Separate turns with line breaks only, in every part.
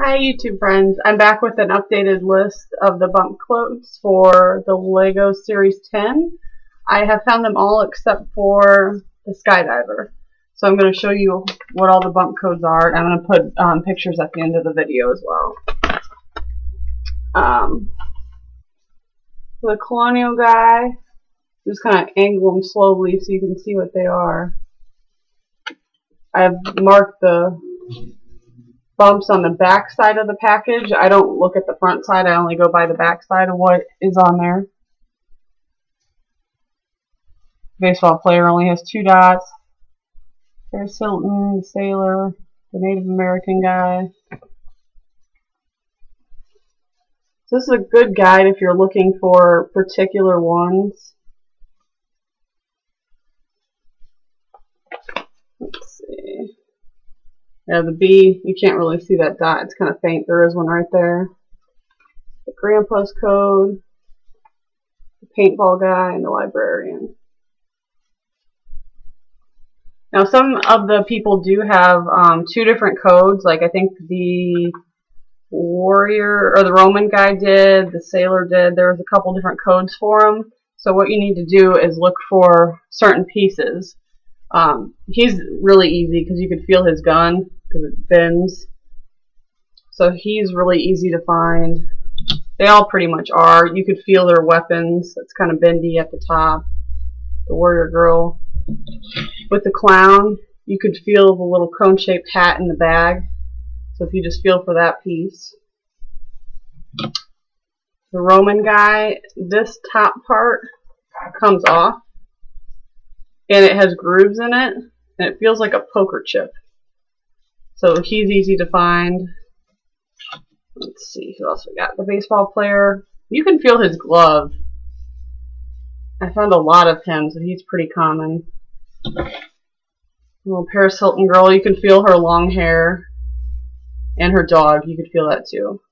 Hi YouTube friends, I'm back with an updated list of the bump quotes for the LEGO Series 10. I have found them all except for the skydiver. So I'm going to show you what all the bump codes are, and I'm going to put pictures at the end of the video as well. The colonial guy, just kind of angle them slowly so you can see what they are. I've marked the bumps on the back side of the package. I don't look at the front side, I only go by the back side of what is on there. Baseball player only has 2 dots. There's Hilton, the sailor, the Native American guy. So this is a good guide if you're looking for particular ones. Let's see. Yeah, the B, you can't really see that dot. It's kind of faint. There is one right there. The grandpa's code, the paintball guy, and the librarian. Now, some of the people do have 2 different codes. Like I think the warrior or the Roman guy did, the sailor did. There was a couple different codes for them. So what you need to do is look for certain pieces. He's really easy because you could feel his gun because it bends. So he's really easy to find. They all pretty much are. You could feel their weapons. It's kind of bendy at the top. The warrior girl. With the clown, you could feel the little cone-shaped hat in the bag. So if you just feel for that piece. The Roman guy, this top part comes off. And it has grooves in it, and it feels like a poker chip. So he's easy to find. Let's see, who else we got? The baseball player. You can feel his glove. I found a lot of him, so he's pretty common. Little Paris Hilton girl, you can feel her long hair. And her dog, you could feel that too.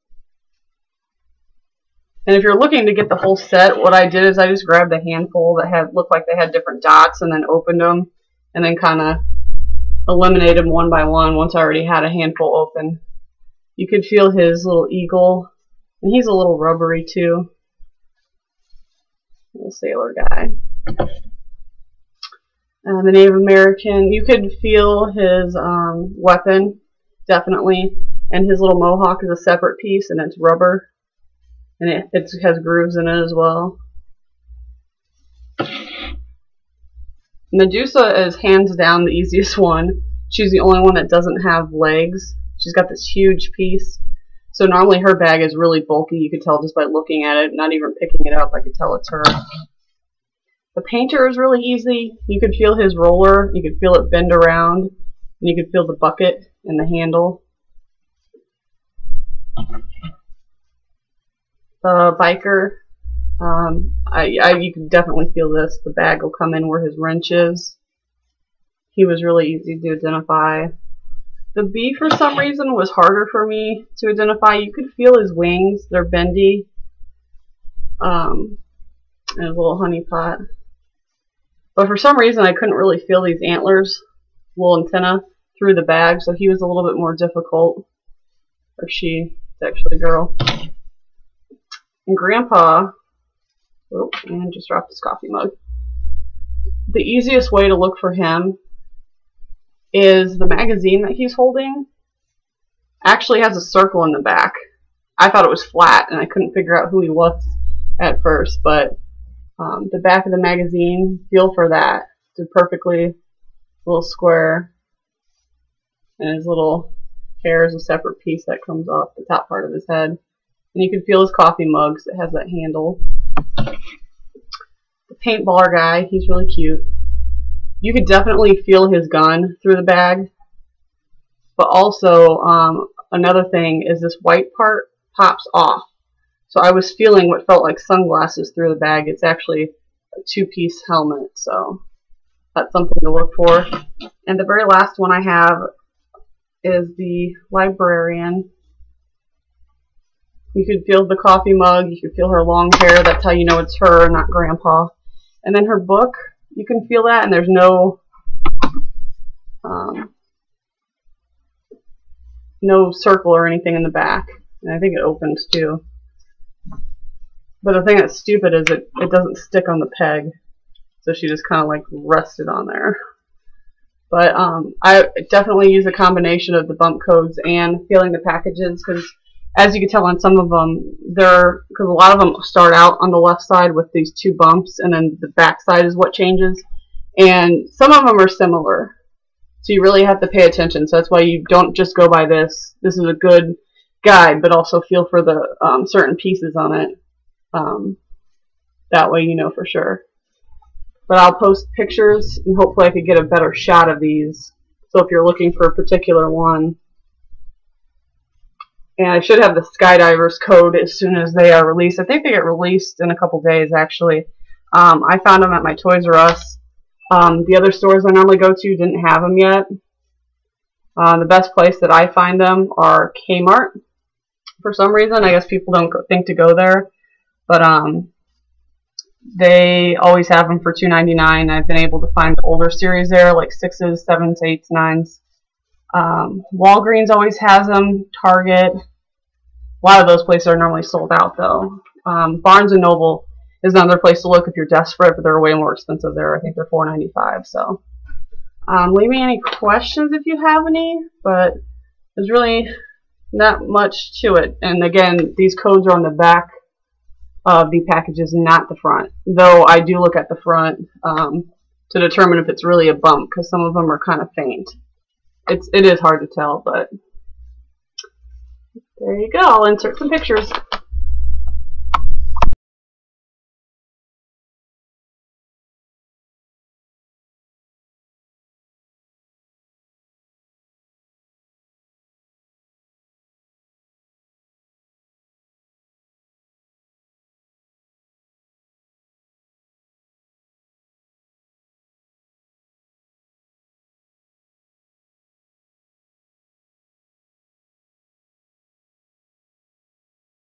And if you're looking to get the whole set, what I did is I just grabbed a handful that looked like they had different dots and then opened them and then kind of eliminated them one by one once I already had a handful open. You could feel his little eagle, and he's a little rubbery too. Little sailor guy. The Native American, you could feel his weapon, definitely, and his little mohawk is a separate piece and it's rubber. And it has grooves in it as well. Medusa is hands down the easiest one. She's the only one that doesn't have legs. She's got this huge piece. So normally her bag is really bulky. You could tell just by looking at it, not even picking it up. I could tell it's her. The painter is really easy. You could feel his roller. You could feel it bend around. And you could feel the bucket and the handle. The biker, you can definitely feel this. The bag will come in where his wrench is. He was really easy to identify. The bee, for some reason, was harder for me to identify. You could feel his wings. They're bendy. And his little honey pot. But for some reason, I couldn't really feel these antlers, little antenna, through the bag. So he was a little bit more difficult. Or she. It's actually a girl. And Grandpa, oh, and just dropped his coffee mug. The easiest way to look for him is the magazine that he's holding actually has a circle in the back. I thought it was flat and I couldn't figure out who he was at first, but the back of the magazine, feel for that. It's a perfectly little square, and his little hair is a separate piece that comes off the top part of his head. And you can feel his coffee mugs. It has that handle. The paintballer guy, he's really cute. You could definitely feel his gun through the bag. But also, another thing is this white part pops off. So I was feeling what felt like sunglasses through the bag. It's actually a 2-piece helmet. So that's something to look for. And the very last one I have is the librarian. You could feel the coffee mug, you could feel her long hair, that's how you know it's her, not Grandpa. And then her book, you can feel that, and there's no no circle or anything in the back. And I think it opens too. But the thing that's stupid is it doesn't stick on the peg. So she just kind of like rested on there. But I definitely use a combination of the bump codes and feeling the packages, because as you can tell on some of them, because a lot of them start out on the left side with these 2 bumps, and then the back side is what changes. And some of them are similar. So you really have to pay attention. So that's why you don't just go by this. This is a good guide, but also feel for the certain pieces on it. That way you know for sure. But I'll post pictures, and hopefully I could get a better shot of these. So if you're looking for a particular one. And I should have the Skydivers code as soon as they are released. I think they get released in a couple days, actually. I found them at my Toys R Us. The other stores I normally go to didn't have them yet. The best place that I find them are Kmart. For some reason, I guess people don't think to go there. But they always have them for $2.99. I've been able to find the older series there, like 6s, 7s, 8s, 9s. Walgreens always has them. Target. A lot of those places are normally sold out, though. Barnes & Noble is another place to look if you're desperate, but they're way more expensive there. I think they're $4.95. So leave me any questions if you have any, but there's really not much to it. And again, these codes are on the back of the packages, not the front. Though I do look at the front to determine if it's really a bump, because some of them are kind of faint. It is hard to tell, but there you go. I'll insert some pictures.